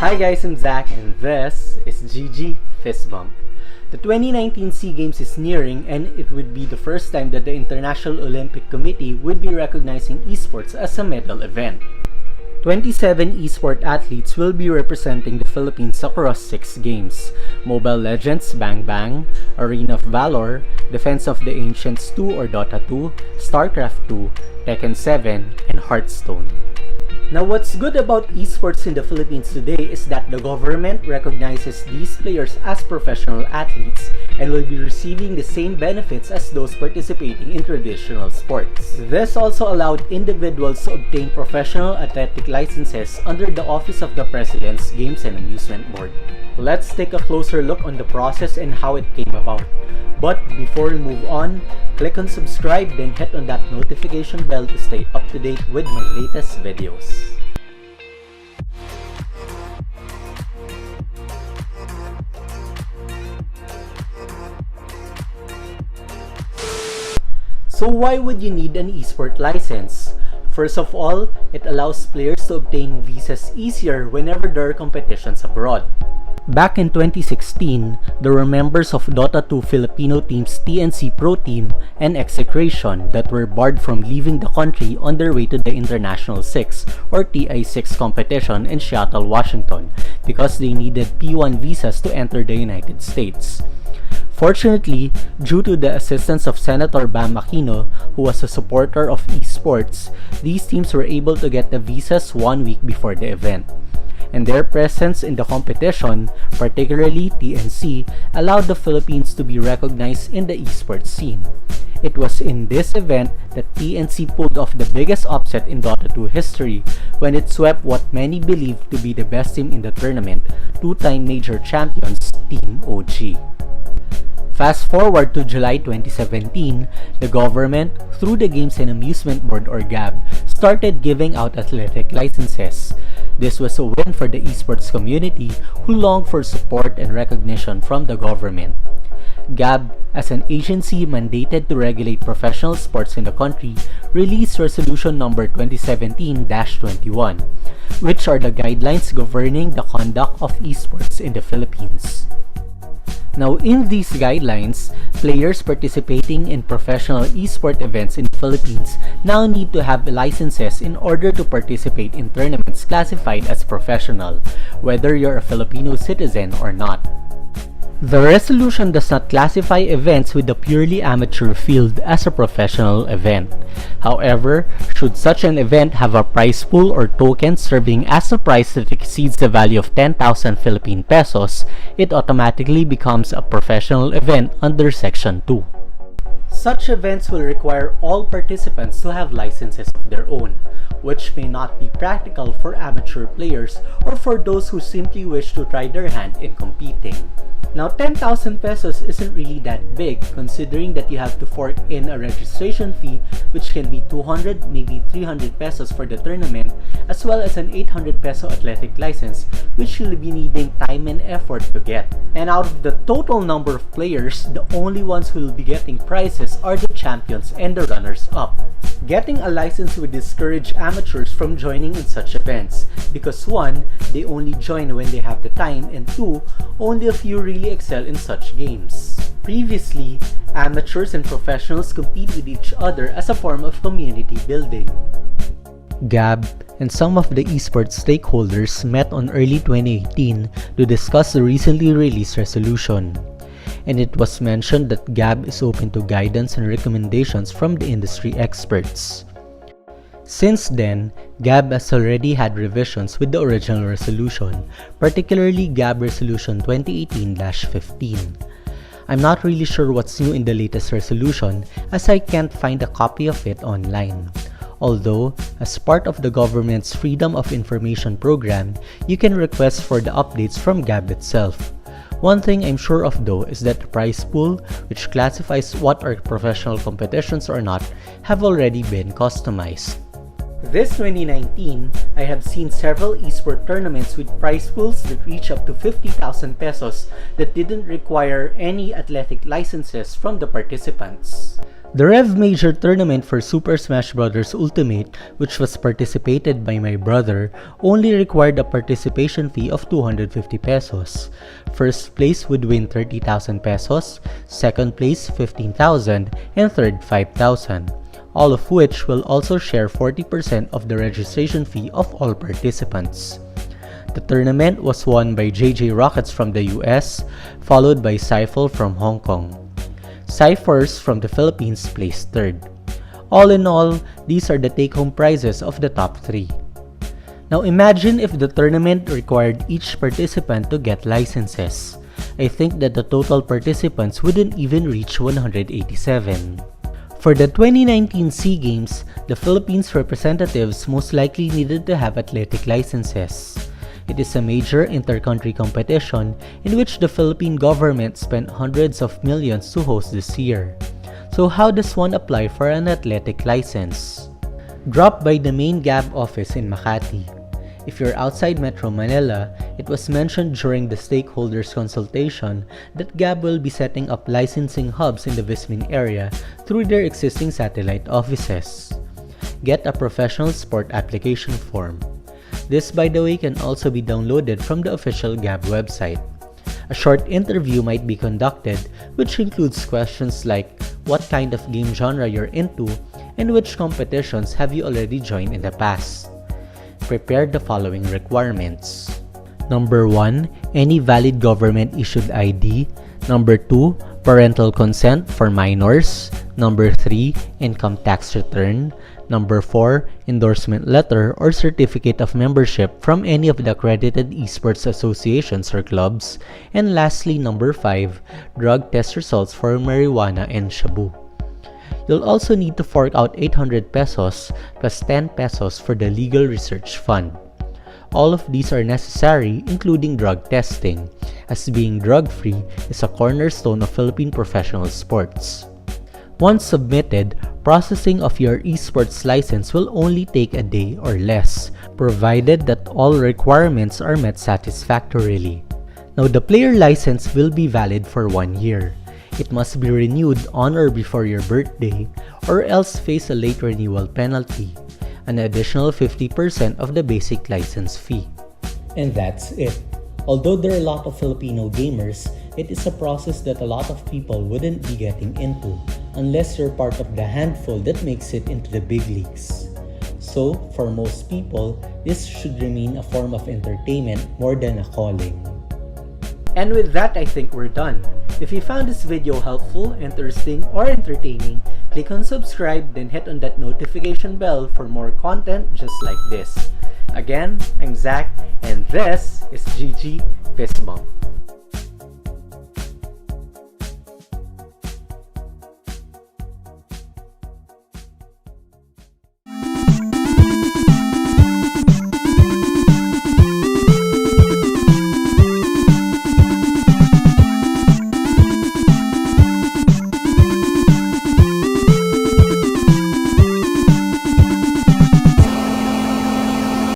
Hi guys, I'm Zach and this is GG Fist Bump. The 2019 SEA Games is nearing and it would be the first time that the International Olympic Committee would be recognizing esports as a medal event. 27 esport athletes will be representing the Philippines across 6 games: Mobile Legends Bang Bang, Arena of Valor, Defense of the Ancients 2 or Dota 2, StarCraft 2, Tekken 7, and Hearthstone. Now, what's good about esports in the Philippines today is that the government recognizes these players as professional athletes and will be receiving the same benefits as those participating in traditional sports. This also allowed individuals to obtain professional athletic licenses under the Office of the President's Games and Amusement Board. Let's take a closer look on the process and how it came about. But before we move on, click on subscribe, then hit on that notification bell to stay up to date with my latest videos. So why would you need an esport license? First of all, it allows players to obtain visas easier whenever there are competitions abroad. Back in 2016, there were members of Dota 2 Filipino teams TNC Pro Team and Execration that were barred from leaving the country on their way to the International 6 or TI6 competition in Seattle, Washington because they needed P1 visas to enter the United States. Fortunately, due to the assistance of Senator Bam Aquino, who was a supporter of esports, these teams were able to get the visas 1 week before the event. And their presence in the competition, particularly TNC, allowed the Philippines to be recognized in the esports scene. It was in this event that TNC pulled off the biggest upset in Dota 2 history when it swept what many believe to be the best team in the tournament, 2-time major champions Team OG. Fast forward to July 2017, the government, through the Games and Amusement Board or GAB, started giving out athletic licenses. This was a win for the esports community who longed for support and recognition from the government. GAB, as an agency mandated to regulate professional sports in the country, released Resolution Number 2017-21, which are the guidelines governing the conduct of esports in the Philippines. Now, in these guidelines, players participating in professional esport events in the Philippines now need to have licenses in order to participate in tournaments classified as professional, whether you're a Filipino citizen or not. The resolution does not classify events with a purely amateur field as a professional event. However, should such an event have a prize pool or token serving as a prize that exceeds the value of 10,000 Philippine pesos, it automatically becomes a professional event under Section 2. Such events will require all participants to have licenses of their own, which may not be practical for amateur players or for those who simply wish to try their hand in competing. Now, 10,000 pesos isn't really that big considering that you have to fork in a registration fee which can be 200, maybe 300 pesos for the tournament, as well as an 800 peso athletic license which you'll be needing time and effort to get. And out of the total number of players, the only ones who will be getting prizes are the champions and the runners-up. Getting a license would discourage amateurs from joining in such events because 1, they only join when they have the time, and 2, only a few really excel in such games. Previously, amateurs and professionals compete with each other as a form of community building. GAB and some of the esports stakeholders met on early 2018 to discuss the recently released resolution. And it was mentioned that GAB is open to guidance and recommendations from the industry experts. Since then, GAB has already had revisions with the original resolution, particularly GAB Resolution 2018-15. I'm not really sure what's new in the latest resolution as I can't find a copy of it online. Although, as part of the government's Freedom of Information program, you can request for the updates from GAB itself. One thing I'm sure of though is that the prize pool, which classifies what are professional competitions or not, have already been customized. This 2019, I have seen several esport tournaments with prize pools that reach up to 50,000 pesos that didn't require any athletic licenses from the participants. The Rev Major tournament for Super Smash Bros. Ultimate, which was participated by my brother, only required a participation fee of 250 pesos. First place would win 30,000 pesos, second place 15,000, and third 5,000, all of which will also share 40% of the registration fee of all participants. The tournament was won by JJ Rockets from the US, followed by Cypher from Hong Kong. Cyphers from the Philippines placed third. All in all, these are the take-home prizes of the top 3. Now imagine if the tournament required each participant to get licenses. I think that the total participants wouldn't even reach 187. For the 2019 SEA Games, the Philippines representatives most likely needed to have athletic licenses. It is a major inter-country competition in which the Philippine government spent hundreds of millions to host this year. So how does one apply for an athletic license? Drop by the main GAB office in Makati. If you're outside Metro Manila, it was mentioned during the stakeholders consultation that GAB will be setting up licensing hubs in the Vismin area through their existing satellite offices. Get a professional sport application form. This, by the way, can also be downloaded from the official GAB website. A short interview might be conducted, which includes questions like what kind of game genre you're into and which competitions have you already joined in the past. Prepare the following requirements. Number 1. Any valid government-issued ID. Number 2. Parental consent for minors. Number 3. Income tax return. Number 4. Endorsement letter or certificate of membership from any of the accredited esports associations or clubs. And lastly, number 5. Drug test results for marijuana and shabu. You'll also need to fork out 800 pesos plus 10 pesos for the legal research fund. All of these are necessary, including drug testing, as being drug-free is a cornerstone of Philippine professional sports. Once submitted, processing of your esports license will only take a day or less, provided that all requirements are met satisfactorily. Now, the player license will be valid for 1 year. It must be renewed on or before your birthday, or else face a late renewal penalty, an additional 50% of the basic license fee. And that's it. Although there are a lot of Filipino gamers, it is a process that a lot of people wouldn't be getting into, unless you're part of the handful that makes it into the big leagues. So, for most people, this should remain a form of entertainment more than a calling. And with that, I think we're done. If you found this video helpful, interesting, or entertaining, click on subscribe, then hit on that notification bell for more content just like this. Again, I'm Zach, and this is GG Fist Bump.